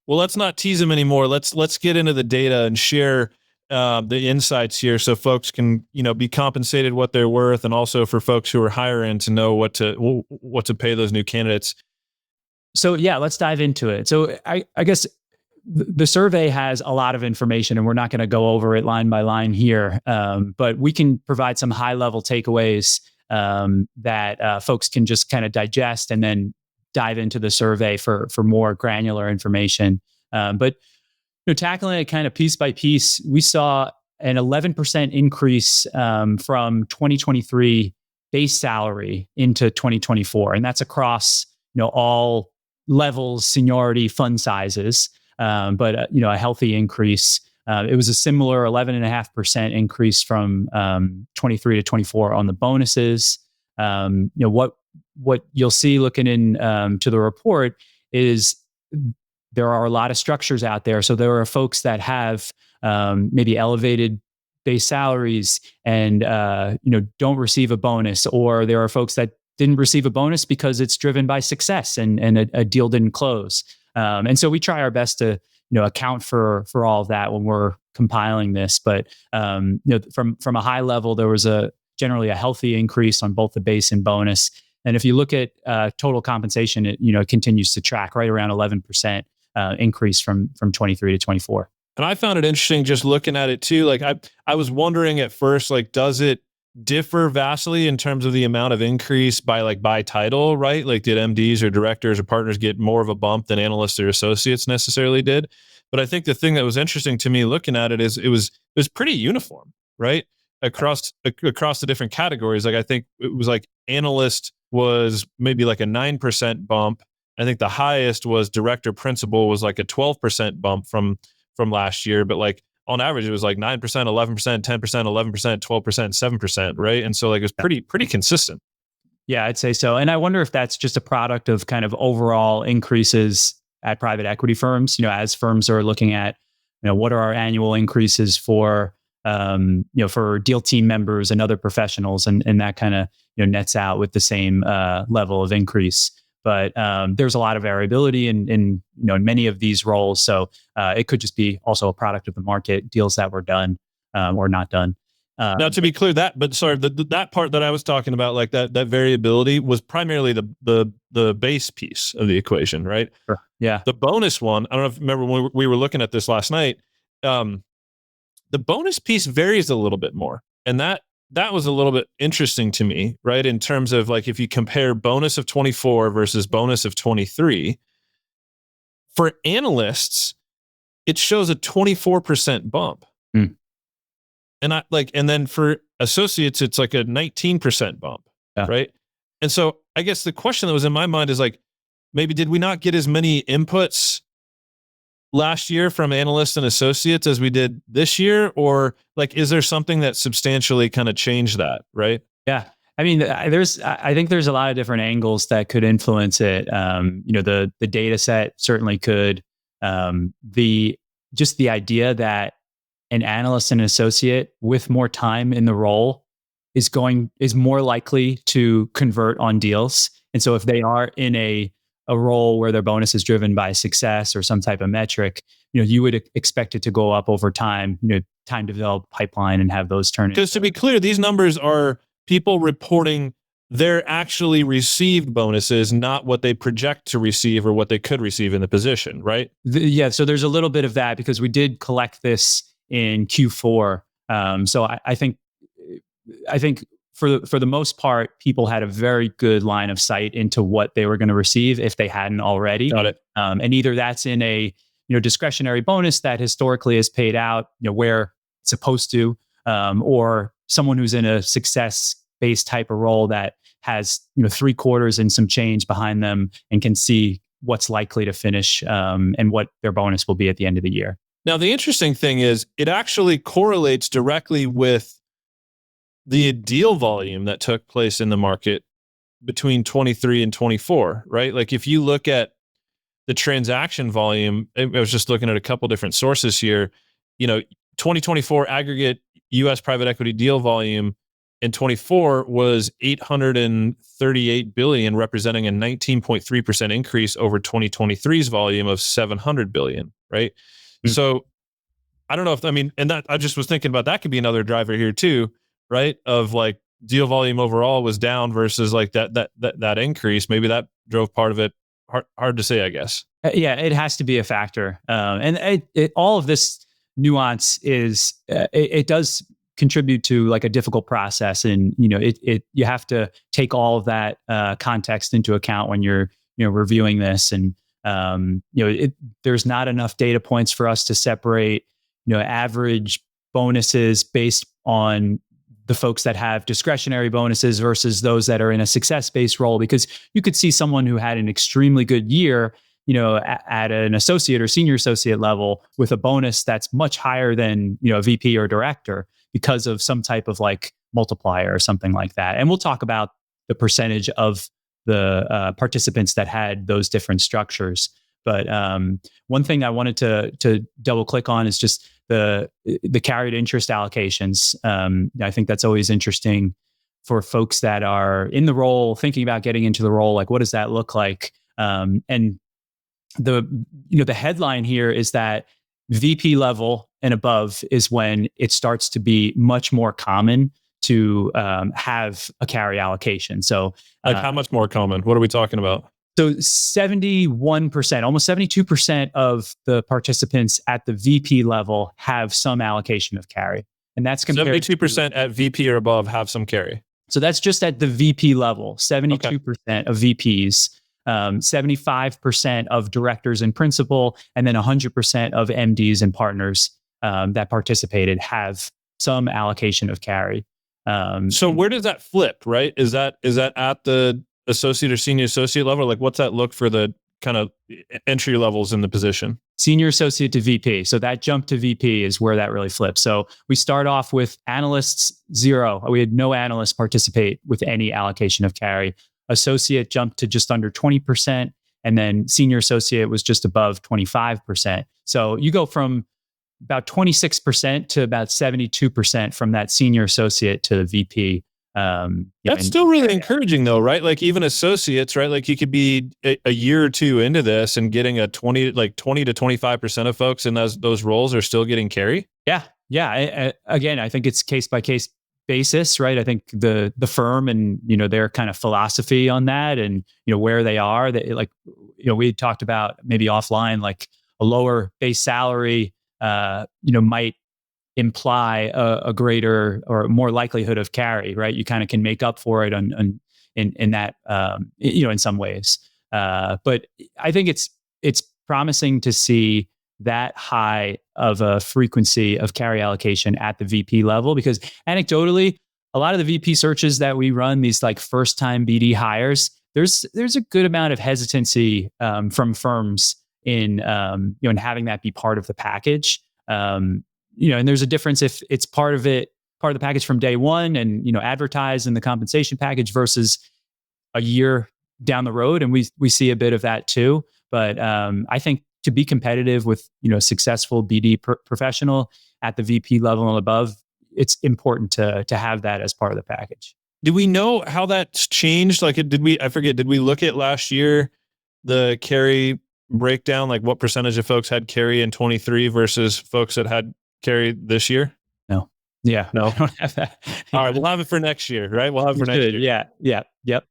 Well, let's not tease them anymore. Let's get into the data and share the insights here, so folks can be compensated what they're worth, and also for folks who are hiring to know what to pay those new candidates. So yeah, let's dive into it. So I guess the survey has a lot of information, and we're not going to go over it line by line here, but we can provide some high level takeaways that folks can just kind of digest and then dive into the survey for more granular information. But tackling it kind of piece by piece, we saw an 11% increase from 2023 base salary into 2024, and that's across all levels, seniority, fund sizes. But a healthy increase. It was a similar 11.5% increase from 23 to 24 on the bonuses. What you'll see looking in to the report is there are a lot of structures out there. So there are folks that have maybe elevated base salaries and don't receive a bonus, or there are folks that didn't receive a bonus because it's driven by success and a deal didn't close. And so we try our best to account for all of that when we're compiling this. But from a high level, there was generally a healthy increase on both the base and bonus. And if you look at total compensation, it continues to track right around 11% increase from 23 to 24. And I found it interesting just looking at it too. Like I was wondering at first, like, does it differ vastly in terms of the amount of increase by title, right? Like, did MDs or directors or partners get more of a bump than analysts or associates necessarily did? But I think the thing that was interesting to me looking at it is it was pretty uniform, right? Across the different categories. Like, I think it was like analyst was maybe like a 9% bump. I think the highest was director principal was like a 12% bump from last year, but like on average, it was like 9%, 11%, 10%, 11%, 12%, 7%, right? And so like it was pretty consistent. Yeah, I'd say so. And I wonder if that's just a product of kind of overall increases at private equity firms, as firms are looking at, what are our annual increases for, for deal team members and other professionals, and that kind of, nets out with the same level of increase. But there's a lot of variability in many of these roles. So it could just be also a product of the market, deals that were done or not done. Now, to be clear, that part that I was talking about, like that variability, was primarily the base piece of the equation, right? Sure. Yeah. The bonus one, I don't know if you remember when we were looking at this last night. The bonus piece varies a little bit more, and that was a little bit interesting to me, right? In terms of like, if you compare bonus of 24 versus bonus of 23, for analysts, it shows a 24% bump. And then for associates, it's like a 19% bump, right? And so I guess the question that was in my mind is like, maybe did we not get as many inputs last year from analysts and associates as we did this year? Or like, is there something that substantially kind of changed that, right? Yeah. I mean, I think there's a lot of different angles that could influence it. The data set certainly could. Just the idea that an analyst and an associate with more time in the role is more likely to convert on deals. And so if they are in a role where their bonus is driven by success or some type of metric, you would expect it to go up over time, time to develop pipeline and have those turn. Because to be clear, these numbers are people reporting their actually received bonuses, not what they project to receive or what they could receive in the position, right? So there's a little bit of that because we did collect this in Q4. So I think for the most part, people had a very good line of sight into what they were going to receive if they hadn't already. Got it. And either that's in a discretionary bonus that historically is paid out where it's supposed to, or someone who's in a success-based type of role that has 3 quarters and some change behind them and can see what's likely to finish and what their bonus will be at the end of the year. Now, the interesting thing is it actually correlates directly with the deal volume that took place in the market between 23 and 24, right? Like if you look at the transaction volume, I was just looking at a couple different sources here, 2024 aggregate US private equity deal volume in 24 was 838 billion, representing a 19.3% increase over 2023's volume of 700 billion, right? Mm. So I don't know if, I mean, and that, I just was thinking about that could be another driver here too, right? Of like deal volume overall was down versus like that increase. Maybe that drove part of it. Hard to say, I guess. Yeah, it has to be a factor. And all of this nuance is, it does contribute to like a difficult process. And, you have to take all of that context into account when you're, reviewing this. And, there's not enough data points for us to separate, average bonuses based on the folks that have discretionary bonuses versus those that are in a success-based role, because you could see someone who had an extremely good year, at an associate or senior associate level with a bonus that's much higher than, a VP or director because of some type of like multiplier or something like that. And we'll talk about the percentage of the participants that had those different structures. But one thing I wanted to double click on is just the carried interest allocations. I think that's always interesting for folks that are in the role, thinking about getting into the role. Like, what does that look like? And the headline here is that VP level and above is when it starts to be much more common to have a carry allocation. So, like, how much more common? What are we talking about? So 71%, almost 72% of the participants at the VP level have some allocation of carry. And that's compared 72% at VP or above have some carry. So that's just at the VP level, 72% of VPs, 75% of directors and principal, and then 100% of MDs and partners that participated have some allocation of carry. So where does that flip, right? Is that at the associate or senior associate level? Like, what's that look for the kind of entry levels in the position? Senior associate to VP. So that jump to VP is where that really flips. So we start off with analysts, 0. We had no analysts participate with any allocation of carry. Associate jumped to just under 20%. And then senior associate was just above 25%. So you go from about 26% to about 72% from that senior associate to the VP. That's still really encouraging though, right? Like even associates, right? Like you could be a year or two into this and getting a 20 to 25% of folks in those roles are still getting carry. Yeah. Again, I think it's case by case basis, right? I think the firm and, their kind of philosophy on that and, where they are, that like, we talked about maybe offline, like a lower base salary, might imply a greater or more likelihood of carry, right? You kind of can make up for it in that, in some ways. But I think it's promising to see that high of a frequency of carry allocation at the VP level, because anecdotally, a lot of the VP searches that we run, these like first time BD hires, there's a good amount of hesitancy from firms in in having that be part of the package. And there's a difference if it's part of the package from day one and, advertised in the compensation package versus a year down the road. And we see a bit of that too. But I think to be competitive with, a successful BD professional at the VP level and above, it's important to have that as part of the package. Do we know how that's changed? Like, did we look at last year, the carry breakdown, like what percentage of folks had carry in 23 versus folks that had carry this year? No. Yeah. No. I don't have that. All right. We'll have it for next year, right? We'll have it for next year. Yeah. Yeah. Yep.